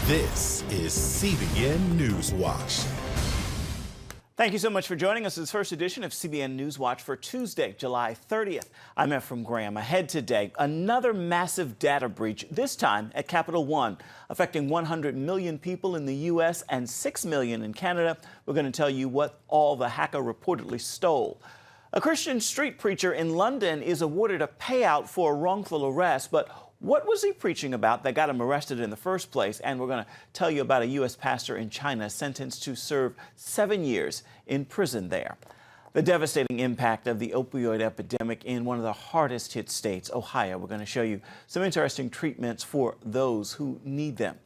This is CBN NewsWatch. Thank you so much for joining us. This first edition of CBN NewsWatch for Tuesday, July 30th. I'm Ephraim Graham. Ahead today, another massive data breach, this time at Capital One, affecting 100 million people in the U.S. and 6 million in Canada. We're going to tell you what all the hacker reportedly stole. A Christian street preacher in London is awarded a payout for a wrongful arrest, but what was he preaching about that got him arrested in the first place? And we're going to tell you about a U.S. pastor in China sentenced to serve 7 years in prison there. The devastating impact of the opioid epidemic in one of the hardest hit states, Ohio. We're going to show you some interesting treatments for those who need them.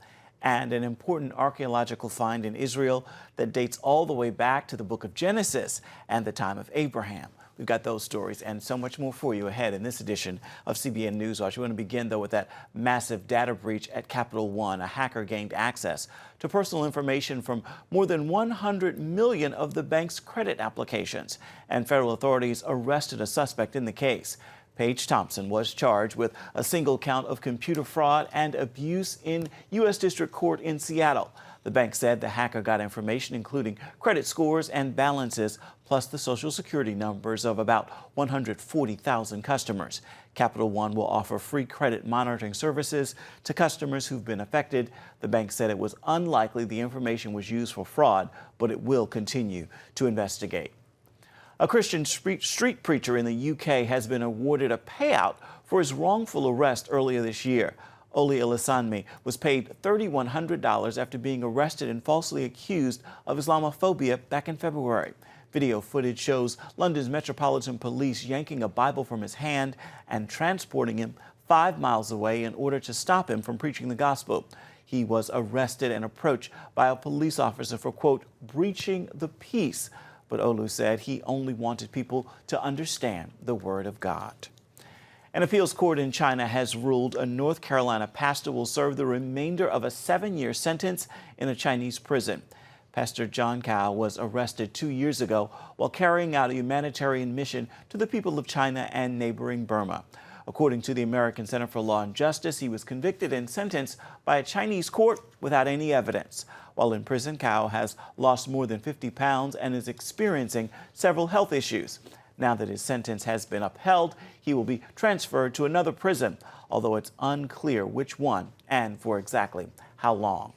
And an important archaeological find in Israel that dates all the way back to the book of Genesis and the time of Abraham. We've got those stories and so much more for you ahead in this edition of CBN NewsWatch. We want to begin, though, with that massive data breach at Capital One. A hacker gained access to personal information from more than 100 million of the bank's credit applications, and federal authorities arrested a suspect in the case. Paige Thompson was charged with a single count of computer fraud and abuse in U.S. District Court in Seattle. The bank said the hacker got information including credit scores and balances, plus the Social Security numbers of about 140,000 customers. Capital One will offer free credit monitoring services to customers who've been affected. The bank said it was unlikely the information was used for fraud, but it will continue to investigate. A Christian street preacher in the UK has been awarded a payout for his wrongful arrest earlier this year. Oli Elisanmi was paid $3,100 after being arrested and falsely accused of Islamophobia back in February. Video footage shows London's Metropolitan Police yanking a Bible from his hand and transporting him 5 miles away in order to stop him from preaching the gospel. He was arrested and approached by a police officer for, quote, breaching the peace. But Olu said he only wanted people to understand the word of God. An appeals court in China has ruled a North Carolina pastor will serve the remainder of a 7-year sentence in a Chinese prison. Pastor John Cao was arrested 2 years ago while carrying out a humanitarian mission to the people of China and neighboring Burma. According to the American Center for Law and Justice, he was convicted and sentenced by a Chinese court without any evidence. While in prison, Cao has lost more than 50 pounds and is experiencing several health issues. Now that his sentence has been upheld, he will be transferred to another prison, although it's unclear which one and for exactly how long.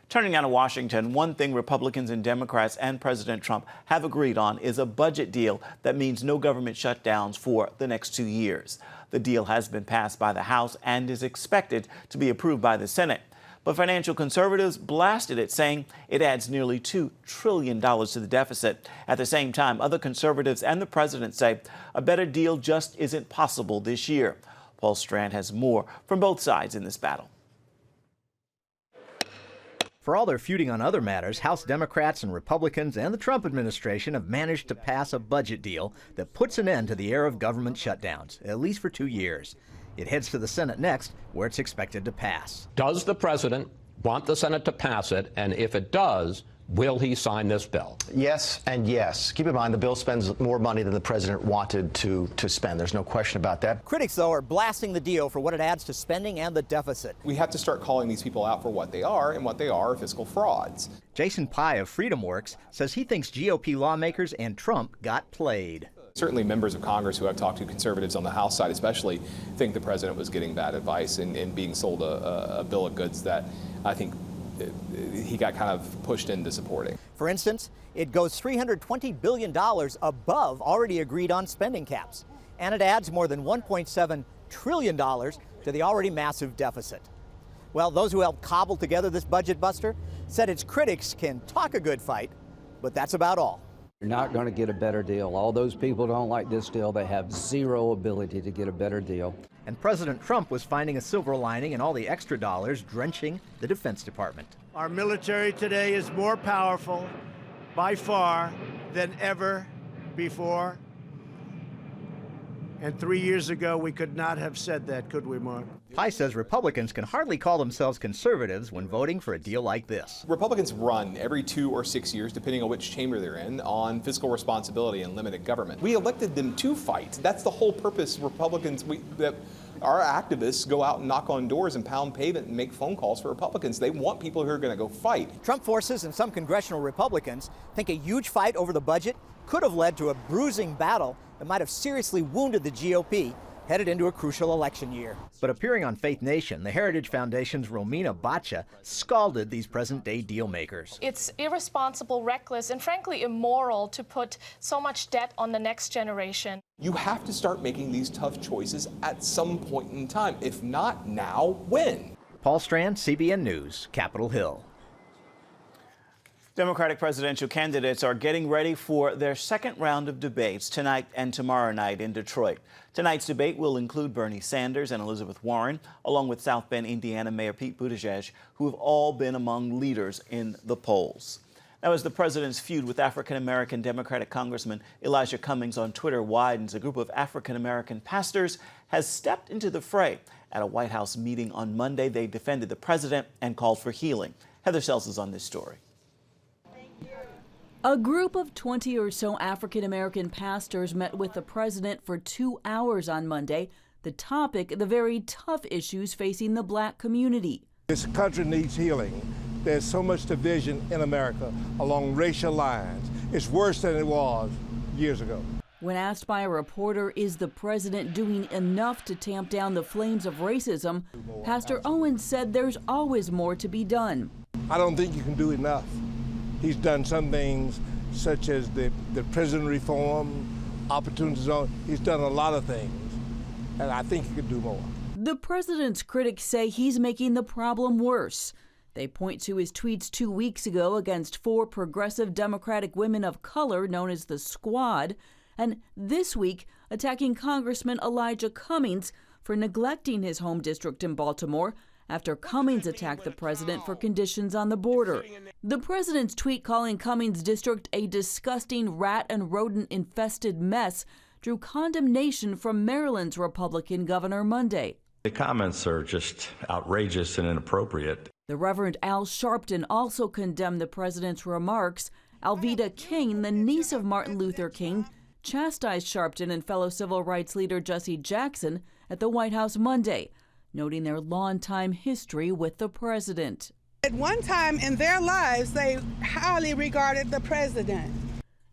Turning now to Washington, one thing Republicans and Democrats and President Trump have agreed on is a budget deal that means no government shutdowns for the next 2 years. The deal has been passed by the House and is expected to be approved by the Senate. But financial conservatives blasted it, saying it adds nearly $2 trillion to the deficit. At the same time, other conservatives and the president say a better deal just isn't possible this year. Paul Strand has more from both sides in this battle. For all their feuding on other matters, House Democrats and Republicans and the Trump administration have managed to pass a budget deal that puts an end to the era of government shutdowns, at least for 2 years. It heads to the Senate next, where it's expected to pass. Does the president want the Senate to pass it? And if it does, will he sign this bill? Yes and yes. Keep in mind, the bill spends more money than the president wanted to spend. There's no question about that. Critics, though, are blasting the deal for what it adds to spending and the deficit. We have to start calling these people out for what they are, and what they are fiscal frauds. Jason Pai of FreedomWorks says he thinks GOP lawmakers and Trump got played. Certainly members of Congress who I've talked to, conservatives on the House side especially, think the president was getting bad advice and being sold a bill of goods that I think he got kind of pushed into supporting. For instance, it goes $320 billion above already agreed on spending caps, and it adds more than $1.7 trillion to the already massive deficit. Well, those who helped cobble together this budget buster said its critics can talk a good fight, but that's about all. You're not going to get a better deal. All those people don't like this deal. They have zero ability to get a better deal. And President Trump was finding a silver lining in all the extra dollars drenching the Defense Department. Our military today is more powerful by far than ever before. And 3 years ago, we could not have said that, could we, Mark? Pai says Republicans can hardly call themselves conservatives when voting for a deal like this. Republicans run every 2 or 6 years, depending on which chamber they're in, on fiscal responsibility and limited government. We elected them to fight. That's the whole purpose Republicans that Our activists go out and knock on doors and pound pavement and make phone calls for Republicans. They want people who are going to go fight. Trump forces and some congressional Republicans think a huge fight over the budget could have led to a bruising battle that might have seriously wounded the GOP headed into a crucial election year. But appearing on Faith Nation, the Heritage Foundation's Romina Bacha scalded these present-day deal-makers. It's irresponsible, reckless, and frankly immoral to put so much debt on the next generation. You have to start making these tough choices at some point in time. If not now, when? Paul Strand, CBN News, Capitol Hill. Democratic presidential candidates are getting ready for their second round of debates tonight and tomorrow night in Detroit. Tonight's debate will include Bernie Sanders and Elizabeth Warren, along with South Bend, Indiana Mayor Pete Buttigieg, who have all been among leaders in the polls. Now, as the president's feud with African-American Democratic Congressman Elijah Cummings on Twitter widens, a group of African-American pastors has stepped into the fray. At a White House meeting on Monday, they defended the president and called for healing. Heather Sells is on this story. A group of 20 or so African-American pastors met with the president for 2 hours on Monday. The topic, the very tough issues facing the black community. This country needs healing. There's so much division in America along racial lines. It's worse than it was years ago. When asked by a reporter, is the president doing enough to tamp down the flames of racism, Pastor Owens said there's always more to be done. I don't think you can do enough. He's done some things, such as the prison reform, opportunity zone. He's done a lot of things, and I think he could do more. The president's critics say he's making the problem worse. They point to his tweets 2 weeks ago against 4 progressive Democratic women of color known as the Squad, and this week attacking Congressman Elijah Cummings for neglecting his home district in Baltimore after Cummings attacked the president for conditions on the border. The president's tweet calling Cummings' district a disgusting rat and rodent-infested mess drew condemnation from Maryland's Republican governor Monday. The comments are just outrageous and inappropriate. The Reverend Al Sharpton also condemned the president's remarks. Alveda King, the niece of Martin Luther King, chastised Sharpton and fellow civil rights leader Jesse Jackson at the White House Monday, noting their long-time history with the president. At one time in their lives, they highly regarded the president.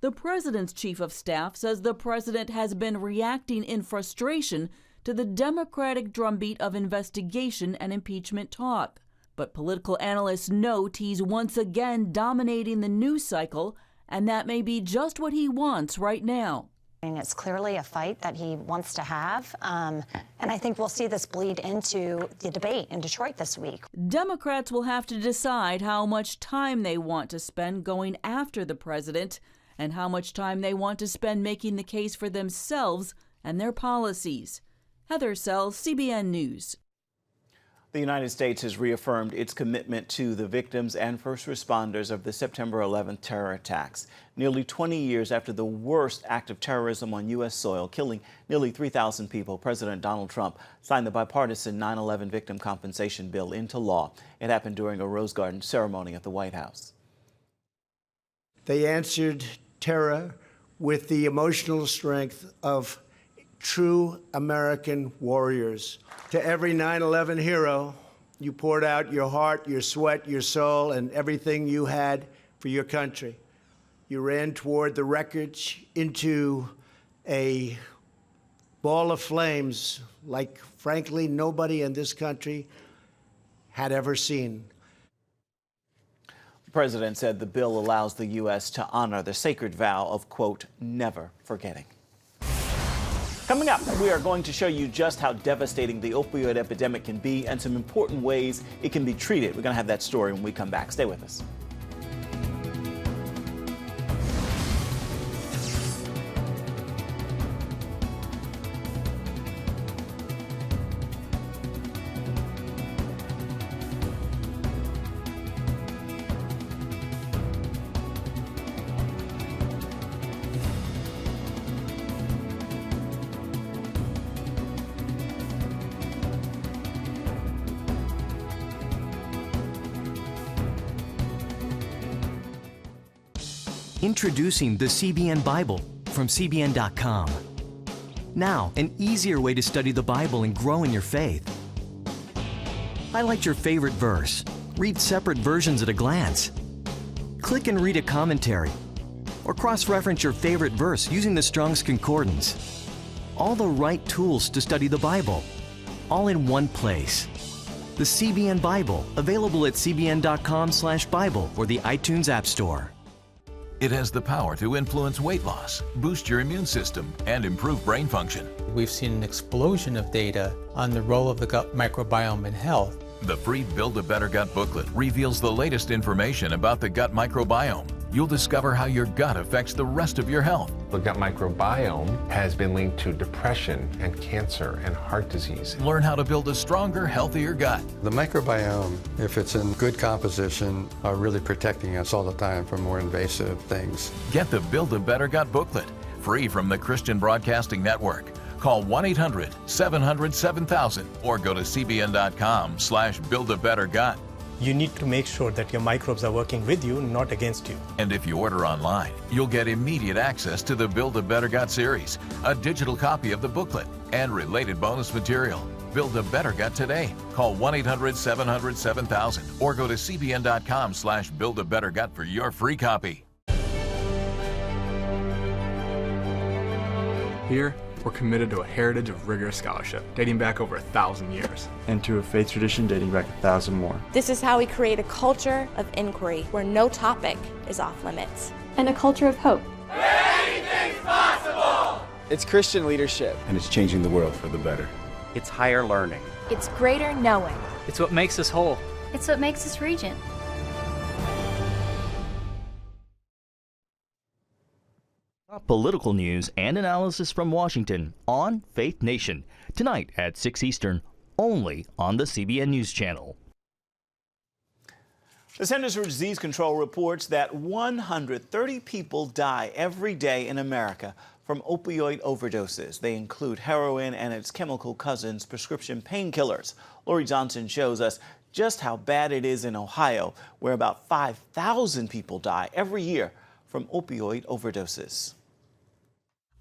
The president's chief of staff says the president has been reacting in frustration to the Democratic drumbeat of investigation and impeachment talk. But political analysts note he's once again dominating the news cycle, and that may be just what he wants right now. It's clearly a fight that he wants to have, and I think we'll see this bleed into the debate in Detroit this week. Democrats will have to decide how much time they want to spend going after the president and how much time they want to spend making the case for themselves and their policies. Heather Sells, CBN News. The United States has reaffirmed its commitment to the victims and first responders of the September 11th terror attacks. Nearly 20 years after the worst act of terrorism on U.S. soil, killing nearly 3,000 people, President Donald Trump signed the bipartisan 9/11 victim compensation bill into law. It happened during a Rose Garden ceremony at the White House. They answered terror with the emotional strength of true American warriors. To every 9/11 hero, you poured out your heart, your sweat, your soul, and everything you had for your country. You ran toward the wreckage into a ball of flames like, frankly, nobody in this country had ever seen. The president said the bill allows the U.S. to honor the sacred vow of, quote, never forgetting. Coming up, we are going to show you just how devastating the opioid epidemic can be and some important ways it can be treated. We're going to have that story when we come back. Stay with us. Introducing the CBN Bible from CBN.com. Now, an easier way to study the Bible and grow in your faith. Highlight your favorite verse. Read separate versions at a glance. Click and read a commentary. Or cross-reference your favorite verse using the Strong's Concordance. All the right tools to study the Bible, all in one place. The CBN Bible, available at cbn.com/Bible or the iTunes App Store. It has the power to influence weight loss, boost your immune system, and improve brain function. We've seen an explosion of data on the role of the gut microbiome in health. The free Build a Better Gut booklet reveals the latest information about the gut microbiome. You'll discover how your gut affects the rest of your health. The gut microbiome has been linked to depression and cancer and heart disease. Learn how to build a stronger, healthier gut. The microbiome, if it's in good composition, are really protecting us all the time from more invasive things. Get the Build a Better Gut booklet, free from the Christian Broadcasting Network. Call 1-800-700-7000 or go to cbn.com/buildabettergut. You need to make sure that your microbes are working with you, not against you. And if you order online, you'll get immediate access to the Build a Better Gut series, a digital copy of the booklet, and related bonus material. Build a Better Gut today. Call 1-800-700-7000 or go to cbn.com/buildabettergut for your free copy. Here, we're committed to a heritage of rigorous scholarship, dating back over 1,000 years. And to a faith tradition dating back 1,000 more. This is how we create a culture of inquiry where no topic is off limits. And a culture of hope. Anything's possible! It's Christian leadership. And it's changing the world for the better. It's higher learning. It's greater knowing. It's what makes us whole. It's what makes us Regent. Political news and analysis from Washington on Faith Nation, tonight at 6 Eastern, only on the CBN News Channel. The Centers for Disease Control reports that 130 people die every day in America from opioid overdoses. They include heroin and its chemical cousins, prescription painkillers. Lori Johnson shows us just how bad it is in Ohio, where about 5,000 people die every year from opioid overdoses.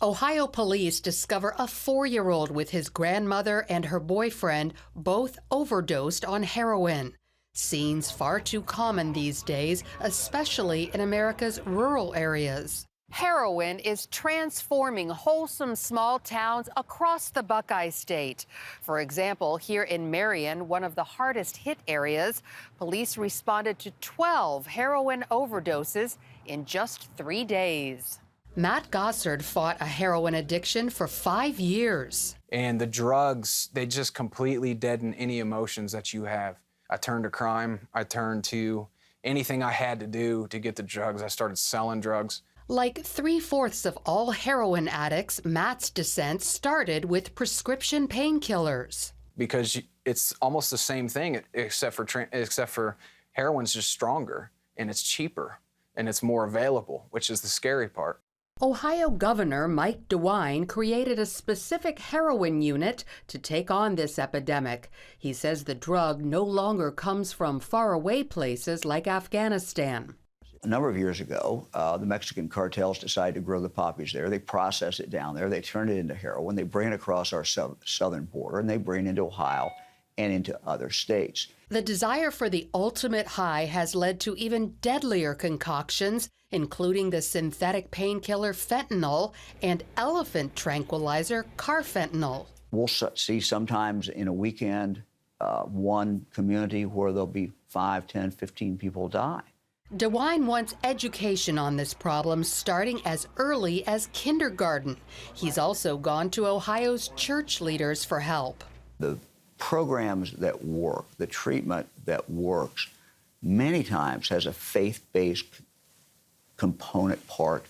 Ohio police discover a 4-year-old with his grandmother and her boyfriend both overdosed on heroin. Scenes far too common these days, especially in America's rural areas. Heroin is transforming wholesome small towns across the Buckeye State. For example, here in Marion, one of the hardest hit areas, police responded to 12 heroin overdoses in just 3 days. Matt Gossard fought a heroin addiction for 5 years. And the drugs, they just completely deaden any emotions that you have. I turned to crime. I turned to anything I had to do to get the drugs. I started selling drugs. Like 3/4 of all heroin addicts, Matt's descent started with prescription painkillers. Because it's almost the same thing, except for heroin's just stronger, and it's cheaper, and it's more available, which is the scary part. Ohio Governor Mike DeWine created a specific heroin unit to take on this epidemic. He says the drug no longer comes from faraway places like Afghanistan. A number of years ago, the Mexican cartels decided to grow the poppies there. They process it down there. They turn it into heroin. They bring it across our southern border, and they bring it into Ohio and into other states. The desire for the ultimate high has led to even deadlier concoctions, including the synthetic painkiller fentanyl and elephant tranquilizer carfentanil. We'll see sometimes in a weekend one community where there'll be 5, 10, 15 people die. DeWine wants education on this problem starting as early as kindergarten. He's also gone to Ohio's church leaders for help. The programs that work, the treatment that works, many times has a faith-based component part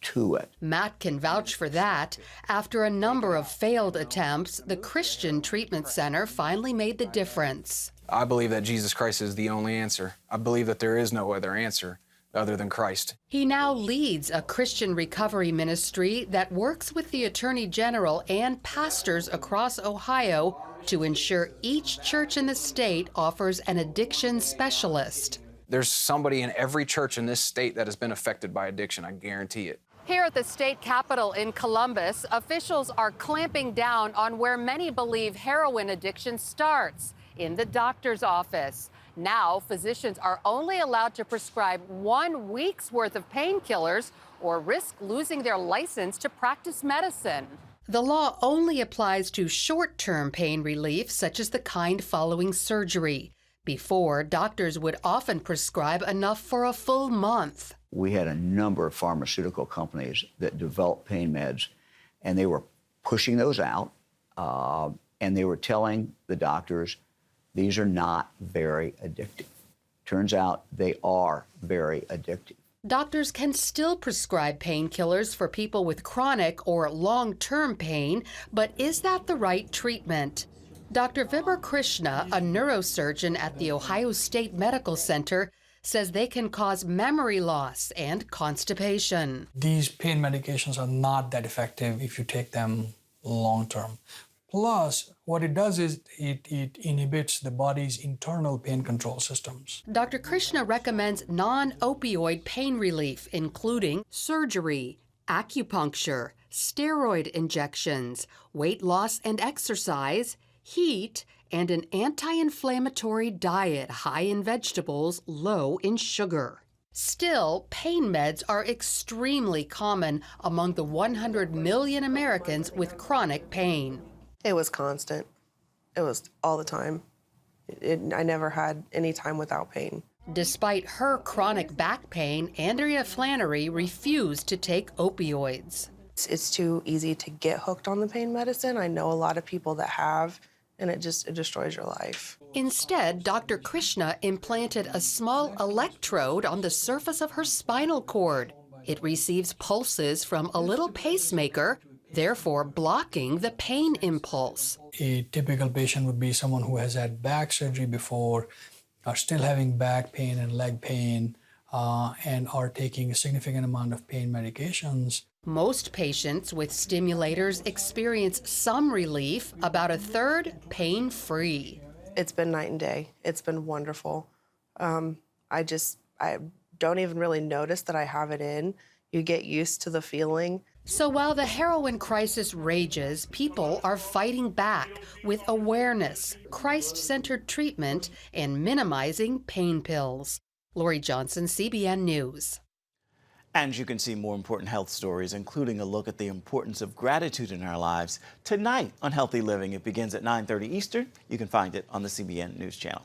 to it. Matt can vouch for that. After a number of failed attempts, the Christian Treatment Center finally made the difference. I believe that Jesus Christ is the only answer. I believe that there is no other answer other than Christ. He now leads a Christian recovery ministry that works with the Attorney General and pastors across Ohio to ensure each church in the state offers an addiction specialist. There's somebody in every church in this state that has been affected by addiction, I guarantee it. Here at the state capitol in Columbus, officials are clamping down on where many believe heroin addiction starts, in the doctor's office. Now, physicians are only allowed to prescribe 1 week's worth of painkillers or risk losing their license to practice medicine. The law only applies to short-term pain relief, such as the kind following surgery. Before, doctors would often prescribe enough for a full month. We had a number of pharmaceutical companies that developed pain meds, and they were pushing those out, and they were telling the doctors, these are not very addictive. Turns out they are very addictive. Doctors can still prescribe painkillers for people with chronic or long-term pain, but is that the right treatment? Dr. Vibhor Krishna, a neurosurgeon at the Ohio State Medical Center, says they can cause memory loss and constipation. These pain medications are not that effective if you take them long-term. Plus, what it does is it inhibits the body's internal pain control systems. Dr. Krishna recommends non-opioid pain relief, including surgery, acupuncture, steroid injections, weight loss and exercise, heat, and an anti-inflammatory diet high in vegetables, low in sugar. Still, pain meds are extremely common among the 100 million Americans with chronic pain. It was constant. It was all the time. I never had any time without pain. Despite her chronic back pain, Andrea Flannery refused to take opioids. It's too easy to get hooked on the pain medicine. I know a lot of people that have, and it destroys your life. Instead, Dr. Krishna implanted a small electrode on the surface of her spinal cord. It receives pulses from a little pacemaker, therefore blocking the pain impulse. A typical patient would be someone who has had back surgery before, are still having back pain and leg pain, and are taking a significant amount of pain medications. Most patients with stimulators experience some relief, about a third pain-free. It's been night and day. It's been wonderful. I don't even really notice that I have it in. You get used to the feeling. So while the heroin crisis rages, people are fighting back with awareness, Christ-centered treatment, and minimizing pain pills. Lori Johnson, CBN News. And you can see more important health stories, including a look at the importance of gratitude in our lives, tonight on Healthy Living. It begins at 9:30 Eastern. You can find it on the CBN News Channel.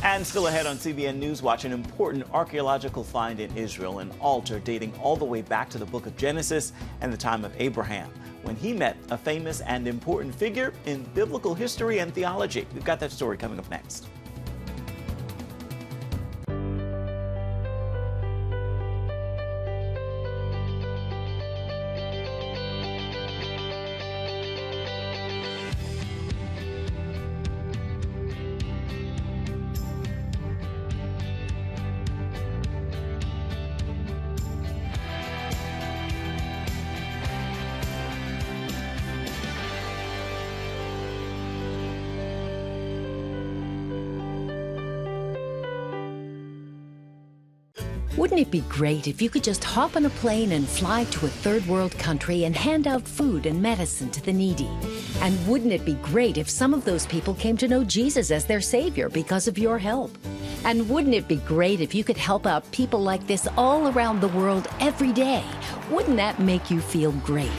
And still ahead on CBN NewsWatch, an important archaeological find in Israel, an altar dating all the way back to the book of Genesis and the time of Abraham, when he met a famous and important figure in biblical history and theology. We've got that story coming up next. Wouldn't it be great if you could just hop on a plane and fly to a third world country and hand out food and medicine to the needy? And wouldn't it be great if some of those people came to know Jesus as their Savior because of your help? And wouldn't it be great if you could help out people like this all around the world every day? Wouldn't that make you feel great?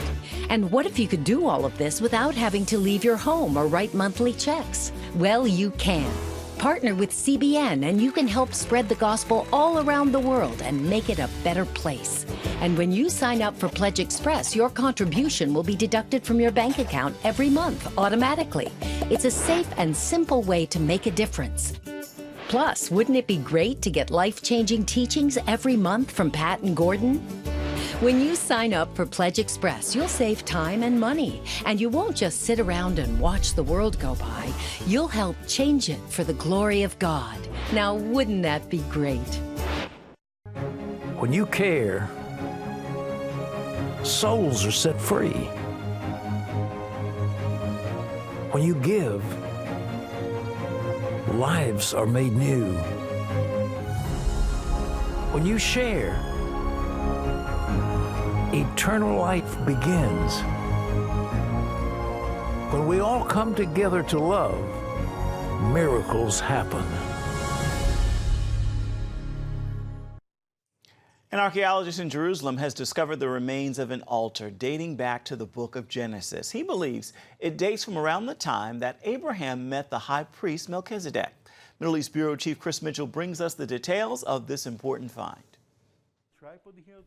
And what if you could do all of this without having to leave your home or write monthly checks? Well, you can. Partner with CBN and you can help spread the gospel all around the world and make it a better place. And when you sign up for Pledge Express, your contribution will be deducted from your bank account every month automatically. It's a safe and simple way to make a difference. Plus, wouldn't it be great to get life-changing teachings every month from Pat and Gordon? When you sign up for Pledge Express, you'll save time and money, and you won't just sit around and watch the world go by. You'll help change it for the glory of God. Now, wouldn't that be great? When you care, souls are set free. When you give, lives are made new. When you share, eternal life begins. When we all come together to love, miracles happen. An archaeologist in Jerusalem has discovered the remains of an altar dating back to the book of Genesis. He believes it dates from around the time that Abraham met the high priest Melchizedek. Middle East Bureau Chief Chris Mitchell brings us the details of this important find.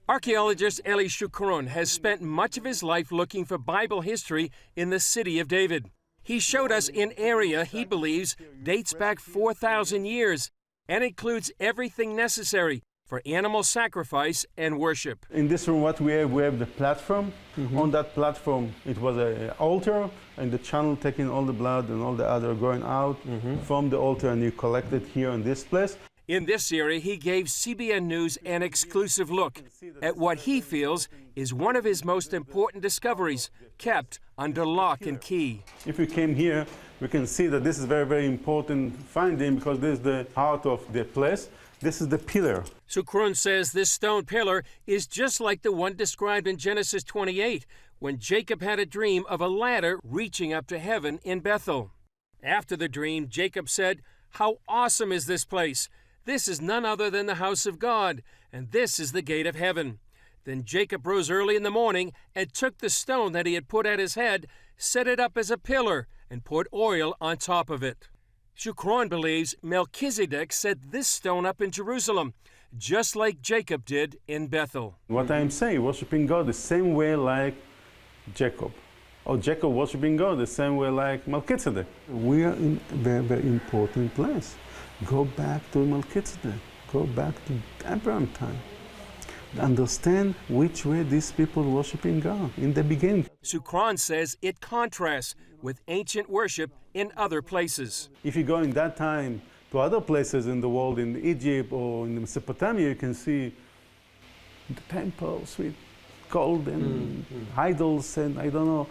Archaeologist Eli Shukron has spent much of his life looking for Bible history in the city of David. He showed us an area he believes dates back 4,000 years and includes everything necessary for animal sacrifice and worship. In this room, what we have the platform. On that platform, it was an altar, and the channel taking all the blood and all the other going out from the altar, and you collect it here in this place. In this area, he gave CBN News an exclusive look at what he feels is one of his most important discoveries, kept under lock and key. If we came here, we can see that this is very, very important finding because this is the heart of the place. This is the pillar. Shukron says this stone pillar is just like the one described in Genesis 28, when Jacob had a dream of a ladder reaching up to heaven in Bethel. After the dream, Jacob said, "How awesome is this place! This is none other than the house of God, and this is the gate of heaven." Then Jacob rose early in the morning and took the stone that he had put at his head, set it up as a pillar, and poured oil on top of it. Shukron believes Melchizedek set this stone up in Jerusalem, just like Jacob did in Bethel. What I'm saying, worshiping God the same way like Jacob, or Jacob worshiping God the same way like Melchizedek. We are in a very, very important place. Go back to Melchizedek, go back to Abraham time. Understand which way these people worshiping God in the beginning. Shukron says it contrasts with ancient worship in other places. If you go in that time to other places in the world, in Egypt or in Mesopotamia, you can see the temples with golden idols and, I don't know,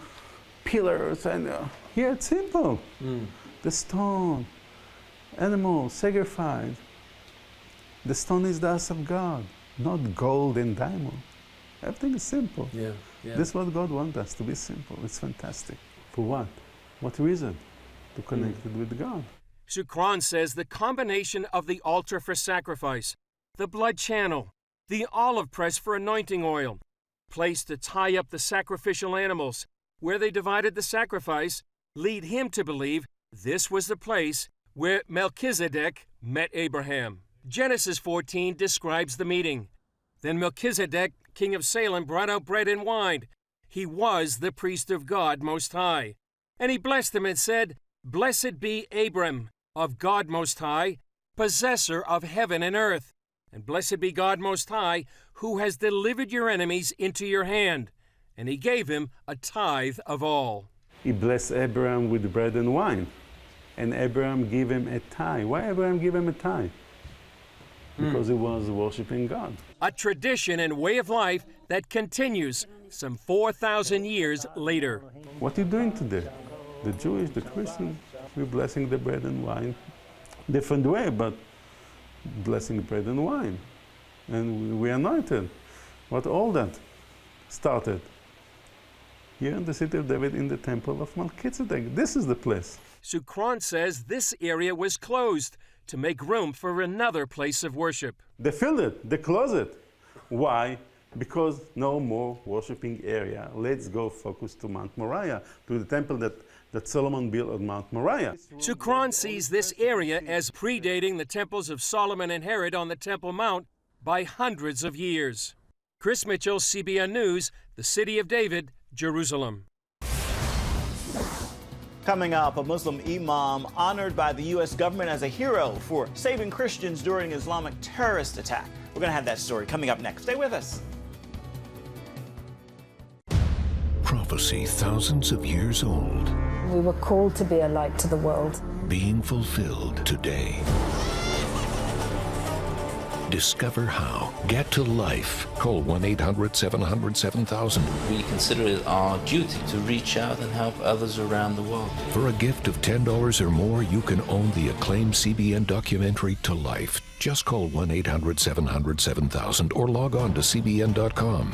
pillars. And here it's simple. The stone, animal, sacrifice. The stone is the house of God, not gold and diamond. Everything is simple. This is what God wants us to be simple. It's fantastic. For what? What reason? To connect it with God. Shukron says the combination of the altar for sacrifice, the blood channel, the olive press for anointing oil, place to tie up the sacrificial animals, where they divided the sacrifice, lead him to believe this was the place where Melchizedek met Abraham. Genesis 14 describes the meeting. Then Melchizedek, king of Salem, brought out bread and wine. He was the priest of God Most High. And he blessed him and said, "Blessed be Abram, of God Most High, possessor of heaven and earth. And blessed be God Most High, who has delivered your enemies into your hand." And he gave him a tithe of all. He blessed Abraham with bread and wine. And Abraham gave him a tithe. Why Abraham gave him a tithe? Because he was worshiping God. A tradition and way of life that continues some 4,000 years later. What are you doing today? The Jewish, the Christian, we're blessing the bread and wine. Different way, but blessing bread and wine. And we anointed. What all that started? Here in the city of David, in the temple of Melchizedek. This is the place. Shukron says this area was closed to make room for another place of worship. They filled it, they closed it. Why? Because no more worshiping area. Let's go focus to Mount Moriah, to the temple that Solomon built on Mount Moriah. Shukron sees this area as predating the temples of Solomon and Herod on the Temple Mount by hundreds of years. Chris Mitchell, CBN News, the City of David, Jerusalem. Coming up, a Muslim imam honored by the U.S. government as a hero for saving Christians during an Islamic terrorist attack. We're going to have that story coming up next. Stay with us. Prophecy thousands of years old. We were called to be a light to the world. Being fulfilled today. Discover how. Get to life. Call 1-800-700-7000. We consider it our duty to reach out and help others around the world. For a gift of $10 or more, you can own the acclaimed CBN documentary To Life. Just call 1-800-700-7000 or log on to CBN.com.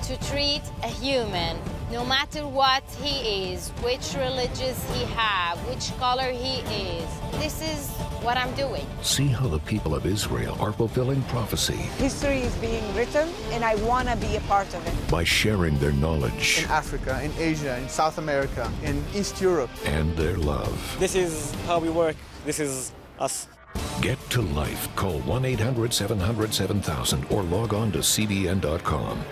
to treat a human, no matter what he is, which religious he have, which color he is. This is what I'm doing. See how the people of Israel are fulfilling prophecy History is being written, and I want to be a part of it. by sharing their knowledge In Africa, in Asia, in South America, in East Europe. and their love. This is how we work. This is us. Get to life. Call 1-800-700-7000 or log on to CBN.com.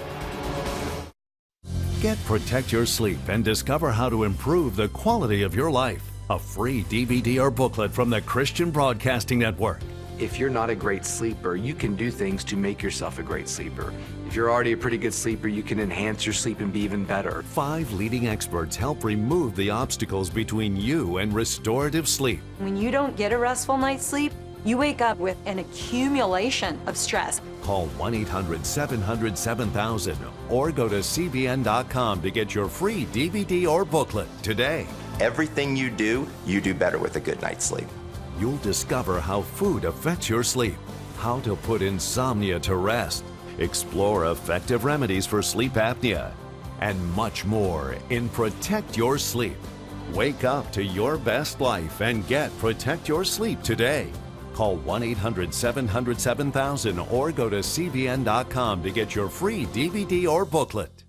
Get Protect Your Sleep and discover how to improve the quality of your life. A free DVD or booklet from the Christian Broadcasting Network. If you're not a great sleeper, you can do things to make yourself a great sleeper. If you're already a pretty good sleeper, you can enhance your sleep and be even better. 5 leading experts help remove the obstacles between you and restorative sleep. When you don't get a restful night's sleep, you wake up with an accumulation of stress. Call 1-800-700-7000 or go to CBN.com to get your free DVD or booklet today. Everything you do better with a good night's sleep. You'll discover how food affects your sleep, how to put insomnia to rest, explore effective remedies for sleep apnea, and much more in Protect Your Sleep. Wake up to your best life and get Protect Your Sleep today. Call 1-800-700-7000 or go to CBN.com to get your free DVD or booklet.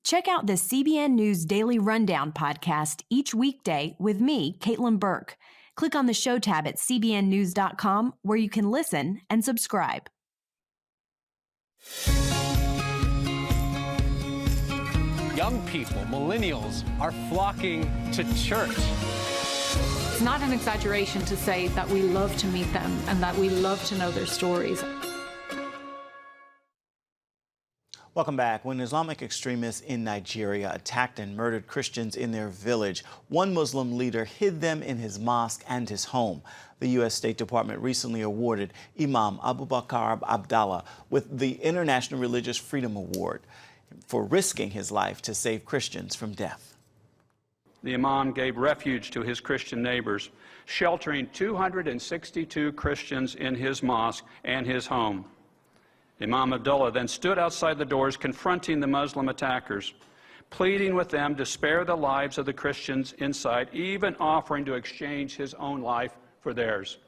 Check out the CBN News Daily Rundown podcast each weekday with me, Caitlin Burke. Click on the show tab at cbnnews.com where you can listen and subscribe. Young people, millennials, are flocking to church. It's not an exaggeration to say that we love to meet them and that we love to know their stories. Welcome back. When Islamic extremists in Nigeria attacked and murdered Christians in their village, one Muslim leader hid them in his mosque and his home. The U.S. State Department recently awarded Imam Abubakar Abdallah with the International Religious Freedom Award for risking his life to save Christians from death. The Imam gave refuge to his Christian neighbors, sheltering 262 Christians in his mosque and his home. Imam Abdullah then stood outside the doors confronting the Muslim attackers, pleading with them to spare the lives of the Christians inside, even offering to exchange his own life for theirs.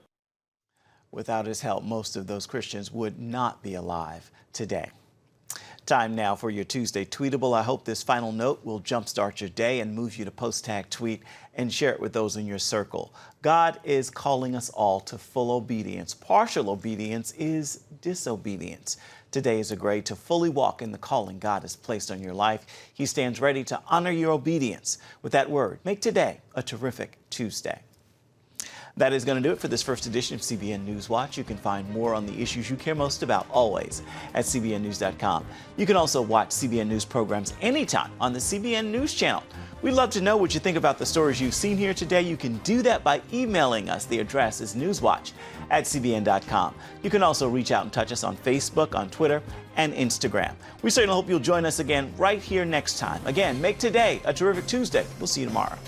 Without his help, most of those Christians would not be alive today. Time now for your Tuesday Tweetable. I hope this final note will jumpstart your day and move you to post-tag tweet and share it with those in your circle. God is calling us all to full obedience. Partial obedience is disobedience. Today is a grade to fully walk in the calling God has placed on your life. He stands ready to honor your obedience. With that word, make today a terrific Tuesday. That is going to do it for this first edition of CBN NewsWatch. You can find more on the issues you care most about always at cbnnews.com. You can also watch CBN News programs anytime on the CBN News channel. We'd love to know what you think about the stories you've seen here today. You can do that by emailing us. The address is newswatch@cbn.com. You can also reach out and touch us on Facebook, on Twitter, and Instagram. We certainly hope you'll join us again right here next time. Again, make today a terrific Tuesday. We'll see you tomorrow.